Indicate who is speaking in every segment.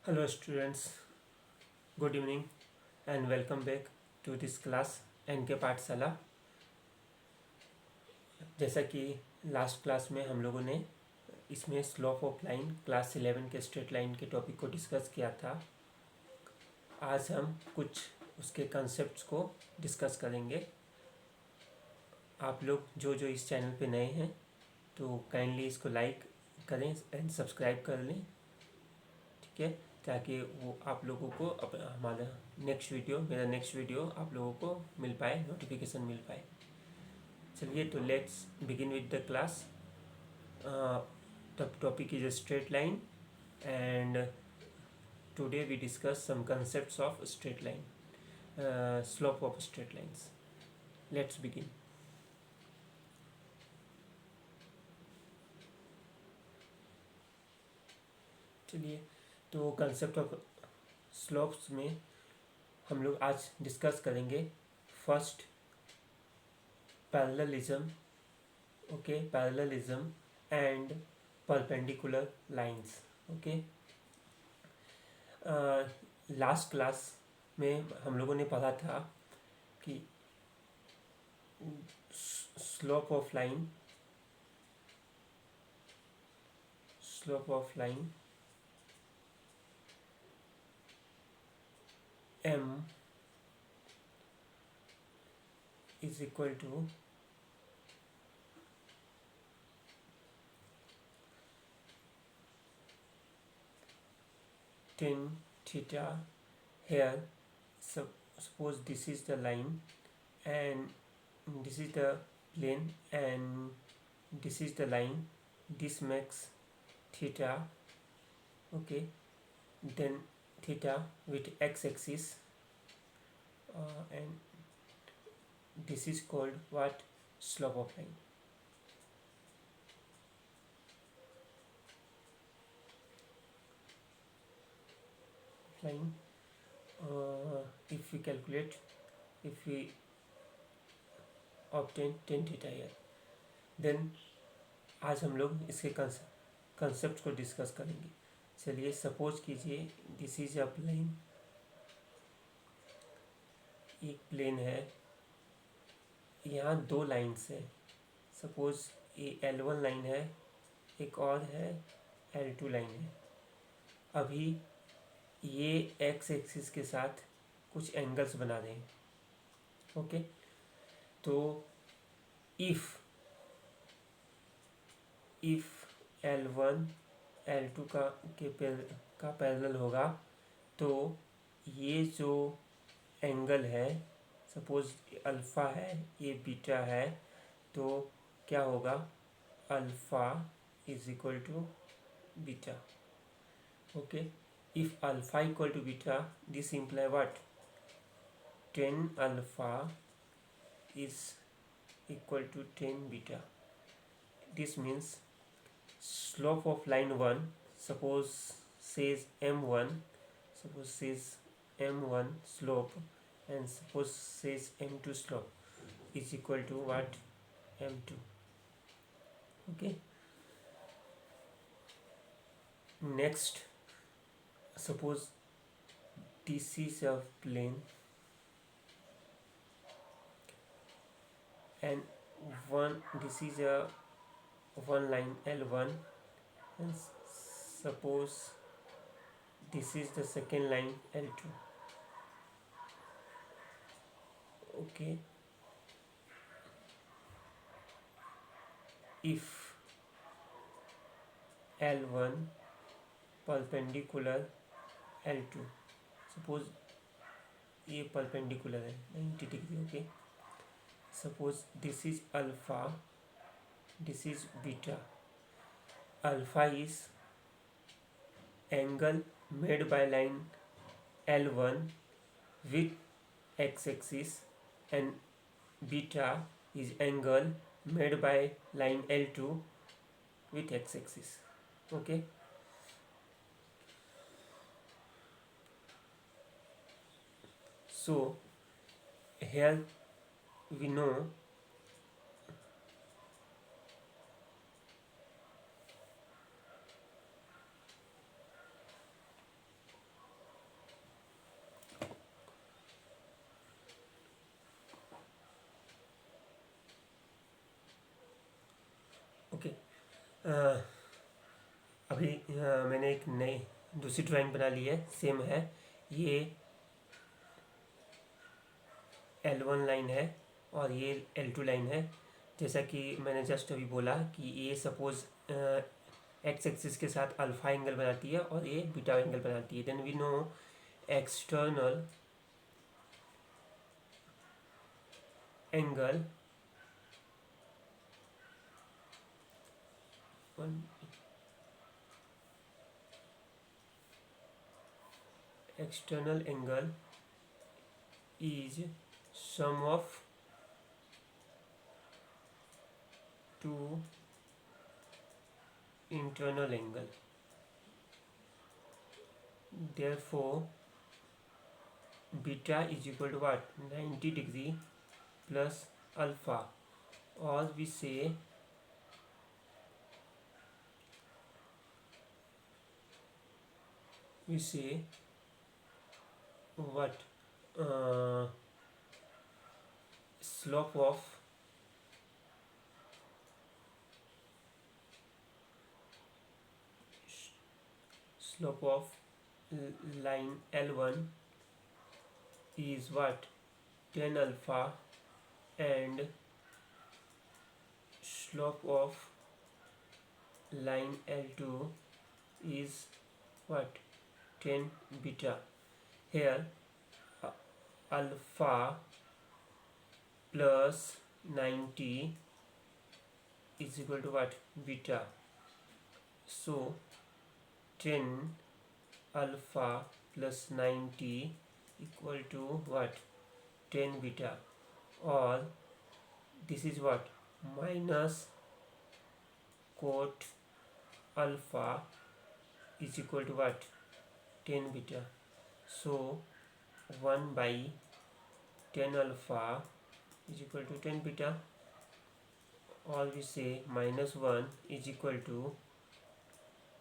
Speaker 1: Hello students, good evening and welcome back to this class N K Pathshala. जैसा कि last class में हम लोगों ने इसमें स्लोप ऑफ लाइन क्लास 11 के स्ट्रेट लाइन के टॉपिक को डिस्कस किया था। आज हम कुछ उसके कंसेप्ट्स को डिस्कस करेंगे। आप लोग जो जो इस चैनल पे नए हैं तो काइंडली इसको लाइक करें एंड सब्सक्राइब कर लें, ठीक है, ताकि वो आप लोगों को हमारा मेरा नेक्स्ट वीडियो आप लोगों को मिल पाए, नोटिफिकेशन मिल पाए। चलिए तो let's begin with the class. The topic is a straight line and today we discuss some concepts of straight line, slope of straight lines. Let's begin. चलिए तो कंसेप्ट ऑफ स्लोप्स में हम लोग आज डिस्कस करेंगे first parallelism, okay, parallelism and perpendicular lines, okay. Last class में हम लोगों ने पढ़ा था कि slope of line m is equal to tan theta. Here suppose this is the line and this is the plane and this is the line. This makes theta, okay, then theta with x-axis, and this is called what? Slope of line. If we calculate, if we obtain tan theta here, then आज हम लोग इसके concept को discuss करेंगे। चलिए suppose कीजिए this is a plane, एक plane है, यहाँ दो लाइन्स है। सपोज ये L1 लाइन है, एक और है L2 लाइन है। अभी ये एक्स एक्सिस के साथ कुछ एंगल्स बना रहे हैं, ओके। तो इफ़ L1 L2 का पैरेलल होगा तो ये जो एंगल है, सपोज अल्फ़ा है, ये बीटा है, तो क्या होगा? Alpha is equal to beta, okay. If alpha equal to beta, this imply what? tan alpha is equal to tan beta. This means slope of line 1, suppose says m1 slope, and suppose says m2 slope is equal to what? m2, okay. Next, suppose this is a plane and this is a one line L1, and suppose this is the second line L2, okay. If L1 perpendicular L2, suppose ये perpendicular है 90 degree, okay. Suppose this is alpha, this is beta. Alpha is angle made by line L1 with x-axis, and beta is angle made by line L2 with x-axis, okay. So here we know okay. अभी मैंने एक नई दूसरी drawing बना ली है, same है। ये L1 line है और ये L2 लाइन है। जैसा कि मैंने जस्ट अभी बोला कि ये सपोज एक्स एक्सिस के साथ अल्फा एंगल बनाती है और ये बीटा एंगल बनाती है। Then we know external angle external angle is sum of two internal angle. Therefore beta is equal to what? 90 degree plus alpha, or we say what, uh, slope of line L1 is what, 10 alpha, and slope of line L2 is what, 10 beta. Here alpha plus 90 is equal to what, beta. So 10 alpha plus 90 equal to what, 10 beta, or this is what, minus cot alpha is equal to what, 10 beta. So 1 by 10 alpha is equal to 10 beta, or we say minus 1 is equal to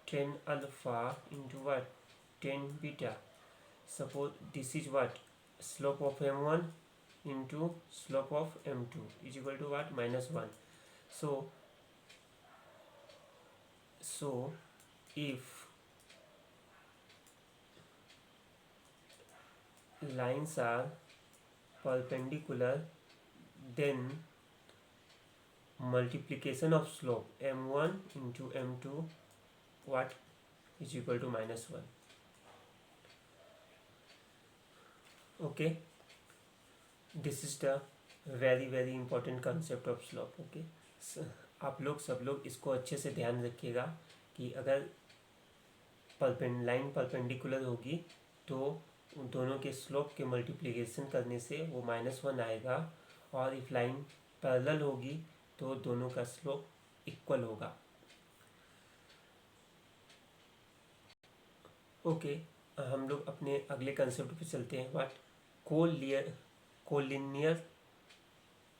Speaker 1: 10 alpha into what, 10 beta. Suppose this is what, slope of m1 into slope of m2 is equal to what, minus 1. So if lines are perpendicular, then multiplication of slope m1 into m2 what, is equal to minus 1. Okay, this is the very important concept of slope. Okay, आप लोग सब लोग इसको अच्छे से ध्यान रखिएगा कि अगर लाइन परपेंडिकुलर होगी तो दोनों के स्लोप के मल्टीप्लिकेशन करने से वो -1 आएगा, और इफ लाइन पैरेलल होगी तो दोनों का स्लोप इक्वल होगा। ओके, हम लोग अपने अगले कंसेप्ट पे चलते हैं। What, collinear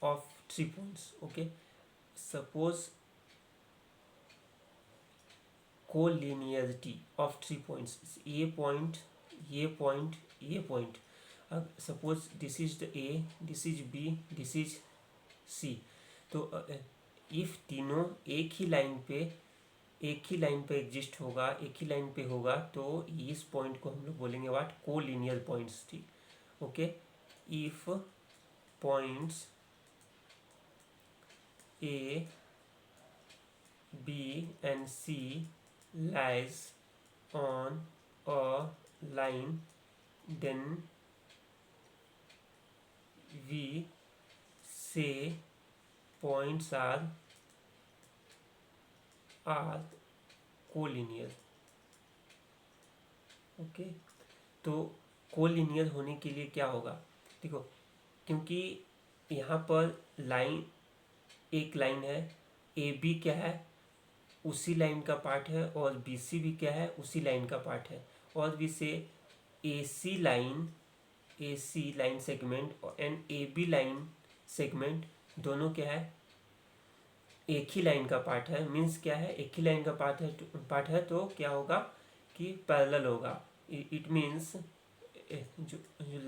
Speaker 1: of 3 points. Okay, suppose collinearity of 3 points, ये पॉइंट, ये पॉइंट, ये पॉइंट। अब suppose this is the A, this is B, this is C. तो इफ तीनों एक ही लाइन पे एग्जिस्ट होगा, एक ही लाइन पे होगा, तो इस पॉइंट को हम लोग बोलेंगे व्हाट, कोलिनियर पॉइंट्स। ठीक, okay. If points A, B and C lies on a line, then we say points are collinear. Okay, तो कोलिनियर होने के लिए क्या होगा, देखो, क्योंकि यहाँ पर लाइन, एक लाइन है, ए बी क्या है, उसी लाइन का पार्ट है, और बी सी भी क्या है, उसी लाइन का पार्ट है। और भी से A C line segment and A B line segment दोनों क्या है, एक ही लाइन का पार्ट है। मीन्स क्या है, एक ही लाइन का पार्ट है तो क्या होगा कि पैरेलल होगा। इट मीन्स जो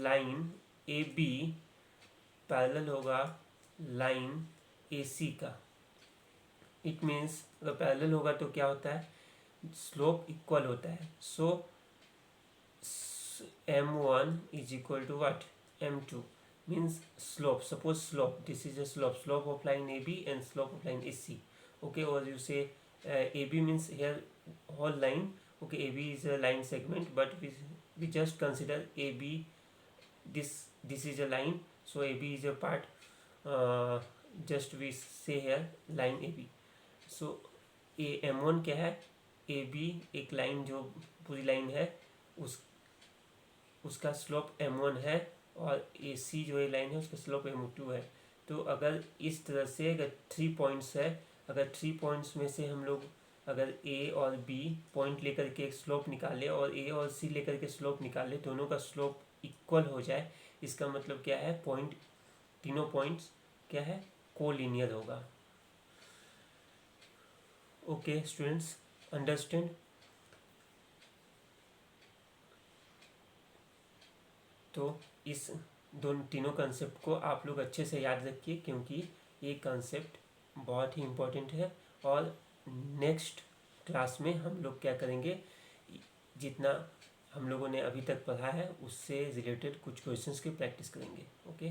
Speaker 1: लाइन ए बी पैरेलल होगा लाइन ए सी का। इट मीन्स अगर पैरेलल होगा तो क्या होता है, स्लोप इक्वल होता है. सो m1 is equal to what, m2 means slope. Suppose slope, this is a slope of line AB and slope of line AC. Okay, or you say AB means here whole line. Okay, AB is a line segment, but we just consider AB, this is a line, so AB is a part. Just we say here line AB. So m1 क्या है, AB एक line जो पूरी line है उसका slope m1 है, और AC जो ये लाइन है उसका स्लोप m2 है. तो अगर इस तरह से अगर 3 पॉइंट्स है, अगर 3 पॉइंट्स में से हम लोग अगर A और B पॉइंट लेकर के एक स्लोप निकाले और A और C लेकर के स्लोप निकाले, दोनों का स्लोप इक्वल हो जाए, इसका मतलब क्या है, पॉइंट, तीनों पॉइंट्स क्या है, कोलिनियर होगा. Okay students, understand. तो इस दोनों तीनों कंसेप्ट को आप लोग अच्छे से याद रखिए, क्योंकि ये कंसेप्ट बहुत ही इम्पोर्टेंट है. और नेक्स्ट क्लास में हम लोग क्या करेंगे, जितना हम लोगों ने अभी तक पढ़ा है उससे रिलेटेड कुछ क्वेश्चंस की प्रैक्टिस करेंगे. Okay,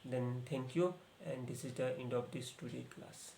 Speaker 1: then thank you, and this is the end of this today class.